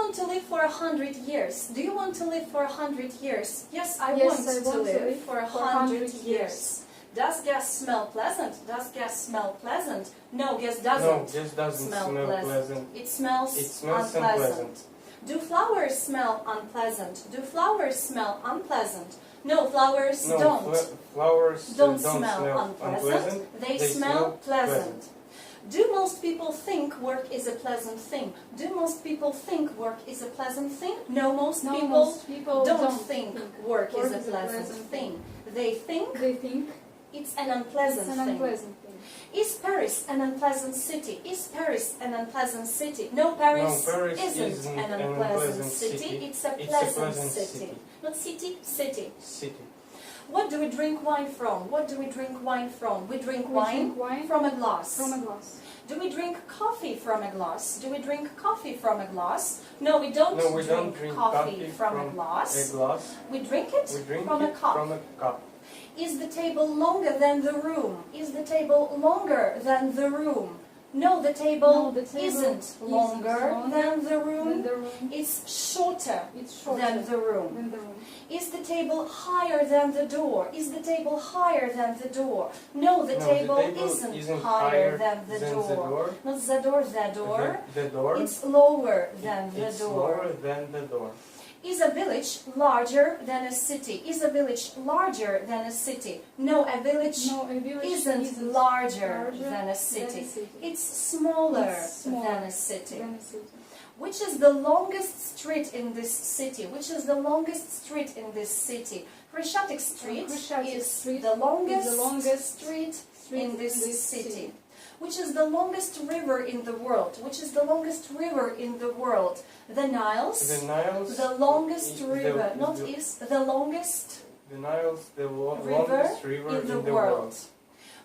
want to live for 100 years? Do you want to live for 100 years? Yes, I want to live for 100 years. Does gas smell pleasant? Does gas smell pleasant? No, gas doesn't. No, gas doesn't smell pleasant. It smells unpleasant. unpleasant. Do flowers smell unpleasant? Do flowers smell unpleasant? No, flowers don't. Flowers don't smell unpleasant. They smell pleasant. Do most people think work is a pleasant thing? Do most people think work is a pleasant thing? No, most people don't think work is a pleasant thing. They think it's an unpleasant thing. Is Paris an unpleasant city? Is Paris an unpleasant city? No, Paris isn't an unpleasant city. It's a pleasant city. Not city, city. What do we drink wine from? What do we drink wine from? We drink wine from a glass. Do we drink coffee from a glass? Do we drink coffee from a glass? No, we don't drink coffee from a glass. We drink it from a cup. Is the table longer than the room? Is the table longer than the room? No, the table isn't longer than the room. It's shorter than the room. Is the table higher than the door? Is the table higher than the door? No, the table isn't higher than the door. Not the door, the door. The door. It's lower than the door. Lower than the door. Is a village larger than a city? Is a village larger than a city? No, a village isn't larger than a city. It's smaller than a city. Which is the longest street in this city? Which is the longest street in this city? Chreshchatyk Street is the longest street in this city. Which is the longest river in the world? Which is the longest river in the world? The Niles. The longest river, not is the longest. The Niles, the longest river in the world.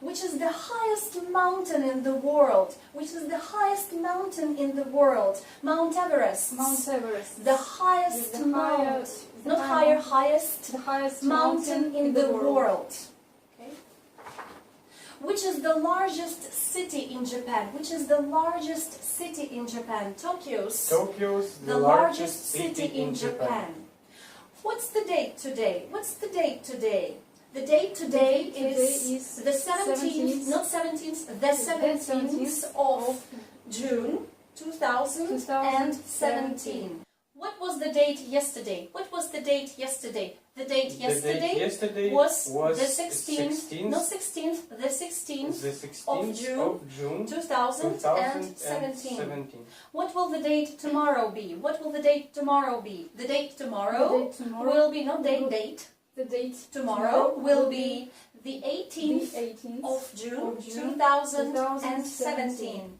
Which is the highest mountain in the world? Which is the highest mountain in the world? Mount Everest. The highest mountain, not higher, highest. The highest mountain in the world. Which is the largest city in Japan? Which is the largest city in Japan? Tokyo's the largest city in Japan. What's the date today? What's the date today? The date today is the 17th, not 17th, the 17th of June 2017. What was the date yesterday? What was the date yesterday? The date yesterday was the 16th, not 16th, the 16th of June 2017. What will the date tomorrow be? What will the date tomorrow be? The date tomorrow will be, not date. The date tomorrow will be the 18th of June 2017.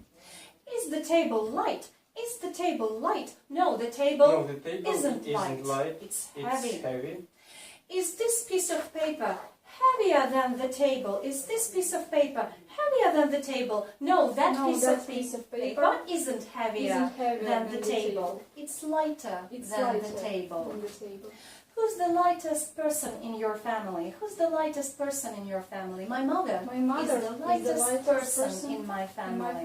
Is the table light? Is the table light? No, the table isn't light. It's heavy. Is this piece of paper heavier than the table? Is this piece of paper heavier than the table? No, that piece of paper isn't heavier than the table. It's lighter than the table. Who's the lightest person in your family? Who's the lightest person in your family? My mother is the lightest person in my family.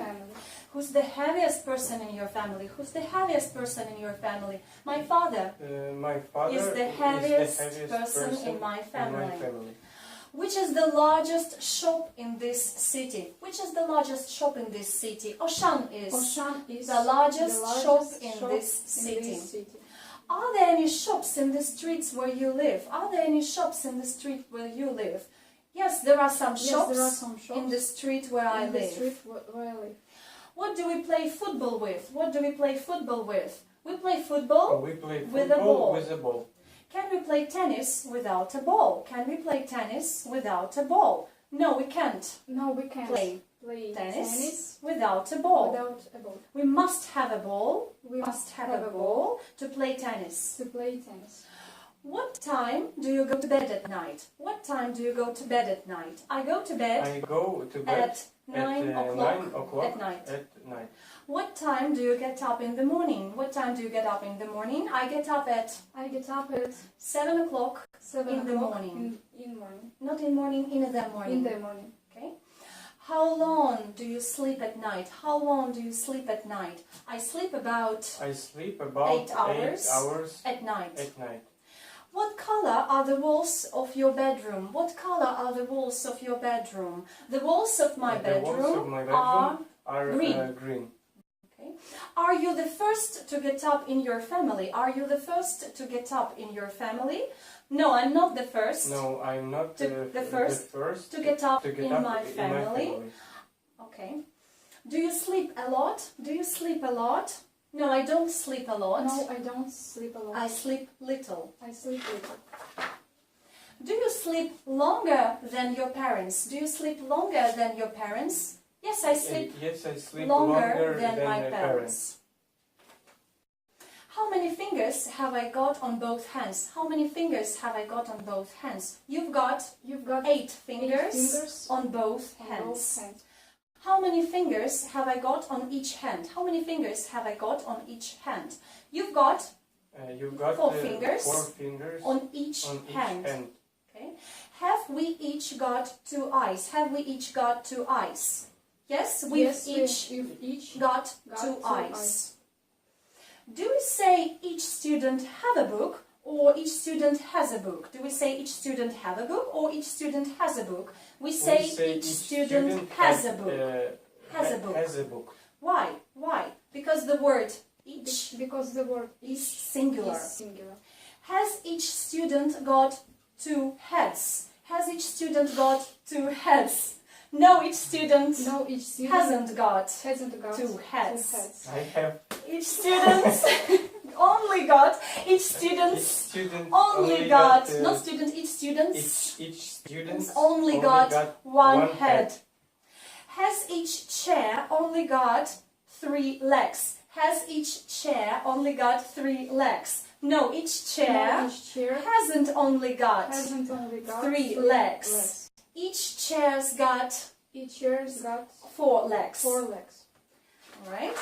Who's the heaviest person in your family? Who's the heaviest person in your family? My father is the heaviest person in my family. Which is the largest shop in this city? Which is the largest shop in this city? Auchan is the largest shop in this city. Are there any shops in the streets where you live? Are there any shops in the street where you live? Yes, there are some shops in the street where I live. What do we play football with? What do we play football with? We play football with a ball. Can we play tennis without a ball? Can we play tennis without a ball? No, we can't. No, we can't play tennis without a ball. We must have a ball. We must have a ball to play tennis. What time do you go to bed at night? What time do you go to bed at night? I go to bed at 9 o'clock at night. What time do you get up in the morning? What time do you get up in the morning? I get up at 7 o'clock in the morning. In morning. Not in morning, in the morning. In the morning. Okay. How long do you sleep at night? How long do you sleep at night? I sleep about 8 hours, at night. What color are the walls of your bedroom? What color are the walls of your bedroom? The walls of my bedroom are green. Okay. Are you the first to get up in your family? Are you the first to get up in your family? No, I'm not the first. No, I'm not the first to get up in my family. Okay. Do you sleep a lot? Do you sleep a lot? No, I don't sleep a lot. No, I don't sleep a lot. I sleep little. I sleep little. Do you sleep longer than your parents? Do you sleep longer than your parents? Yes, I sleep longer than my parents. How many fingers have I got on both hands? How many fingers have I got on both hands? You've got 8 fingers on both hands. How many fingers have I got on each hand? How many fingers have I got on each hand? You've got 4 fingers on each hand. Okay. Have we each got 2 eyes? Have we each got 2 eyes? Yes, we've each got 2 eyes. Do we say each student have a book or each student has a book? Do we say each student have a book or each student has a book? We say each student has a book. Has a book. Why? Why? Because the word each is singular. Has each student got 2 heads? Has each student got 2 heads? No, each student hasn't got 2 heads. I have. Each student only got. Each student only got. Not student. Each student. Each student only got 1 head. Has each chair only got 3 legs? Has each chair only got 3 legs? No, each chair hasn't only got 3 legs. Each chair's got 4 legs. Alright.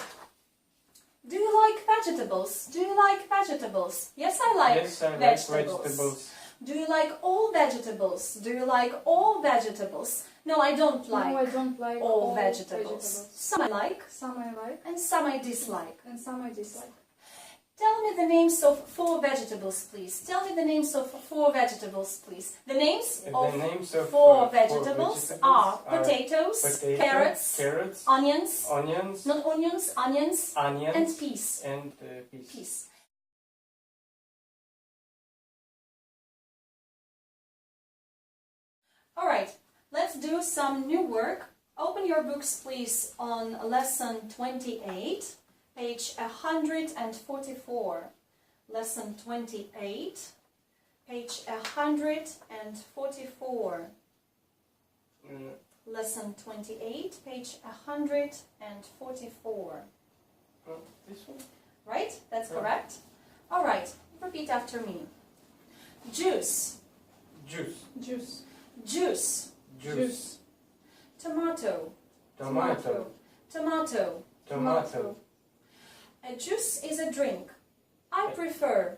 Do you like vegetables? Do you like vegetables? Yes, I like vegetables. Do you like all vegetables? Do you like all vegetables? No, I don't like all vegetables. Some I like, and some I dislike. Tell me the names of 4 vegetables, please. Tell me the names of 4 vegetables, please. The names of 4 vegetables are potatoes, carrots, onions, not onions, onions, and peas. Peas. Alright, let's do some new work. Open your books, please, on lesson 28. Page 144. Lesson 28, page 144. Lesson 28, page 144. This one? Right? That's correct? Alright, repeat after me. Juice. Juice. Juice. Juice. Juice. Tomato. Tomato. Tomato. Tomato. A juice is a drink. I prefer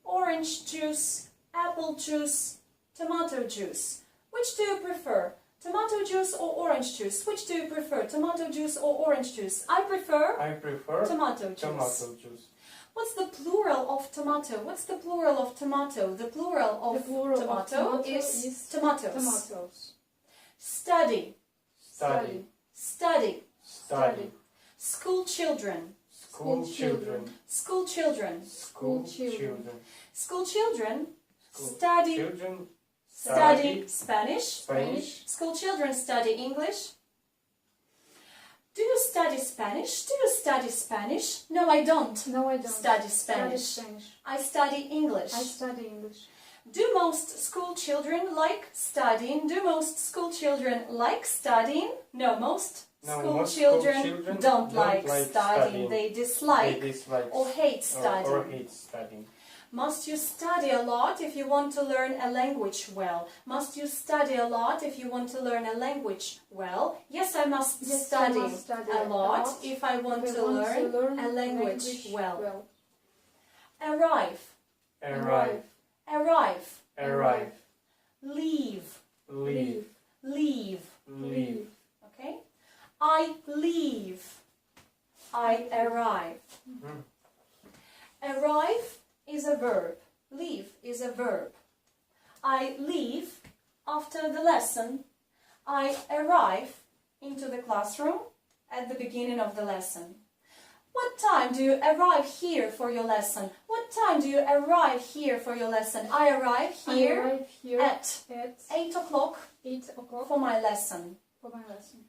orange juice, apple juice, tomato juice. Which do you prefer? Tomato juice or orange juice? Which do you prefer? Tomato juice or orange juice? I prefer tomato juice. What's the plural of tomato? What's the plural of tomato? The plural of tomato is tomatoes. Study. Study. Study. Study. School children. School children. School children. School children. School children Study Spanish. School children study English. Do you study Spanish? Do you study Spanish? No, I don't. Study Spanish. I study English. Do most school children like studying? Do most school children like studying? No, most school children don't like studying. They dislike or hate studying. Must you study a lot if you want to learn a language well? Must you study a lot if you want to learn a language well? Yes, I must study a lot if I want to learn a language well. Arrive. Arrive. Arrive. Arrive. Leave. Leave. Leave. Leave. Okay? verb. I leave after the lesson. I arrive into the classroom at the beginning of the lesson. What time do you arrive here for your lesson? What time do you arrive here for your lesson? I arrive here, at 8 o'clock 8 o'clock for my lesson. for my lesson.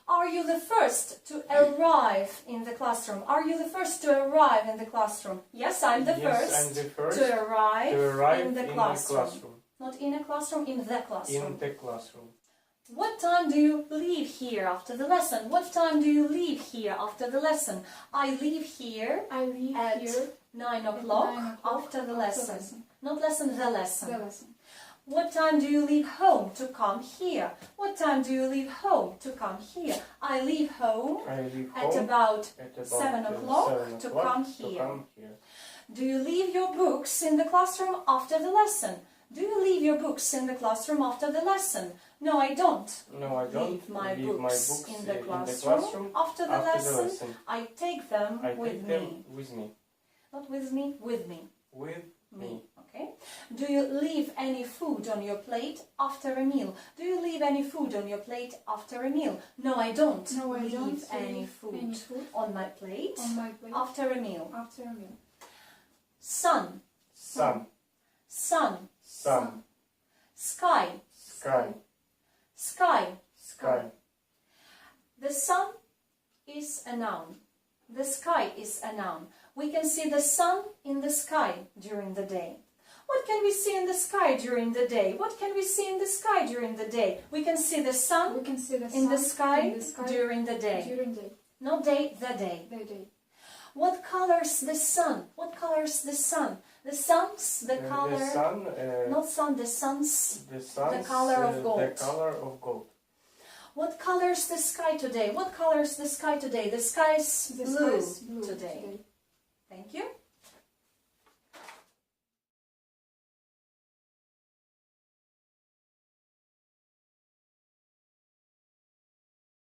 Are you the first to arrive in the classroom? Are you the first to arrive in the classroom? Yes, I'm the first to arrive in the classroom. Not in a classroom, in the classroom. In the classroom. What time do you leave here after the lesson? What time do you leave here after the lesson? I leave here I leave at here 9 o'clock 9 o'clock after the lesson. lesson. Not lesson, the lesson. The lesson. What time do you leave home to come here? What time do you leave home to come here? I leave home at about 7 o'clock to come here. Do you leave your books in the classroom after the lesson? Do you leave your books in the classroom after the lesson? No, I don't. No, I don't Leave my books in the classroom after the lesson. I take them with me. Not with me, with me. With me. Okay. Do you leave any food on your plate after a meal? Do you leave any food on your plate after a meal? No, I don't. No, I leave don't any leave food any food on my plate on my plate after a meal. after a meal. Sun. Sun. Sun. Sun. Sky. Sky. Sky. Sky. The sun is a noun. The sky is a noun. We can see the sun in the sky during the day. What can we see in the sky during the day? What can we see in the sky during the day? We can see the sun We can see the in the sun sky during the day. during the day. Not day, the day. The day. What colors the sun? What colors the sun? The sun's the color. The sun. Not sun, the sun's. The sun's, the color of gold. The color of gold. What colors the sky today? What colors the sky today? The sky's The blue, sky is blue today. Thank you.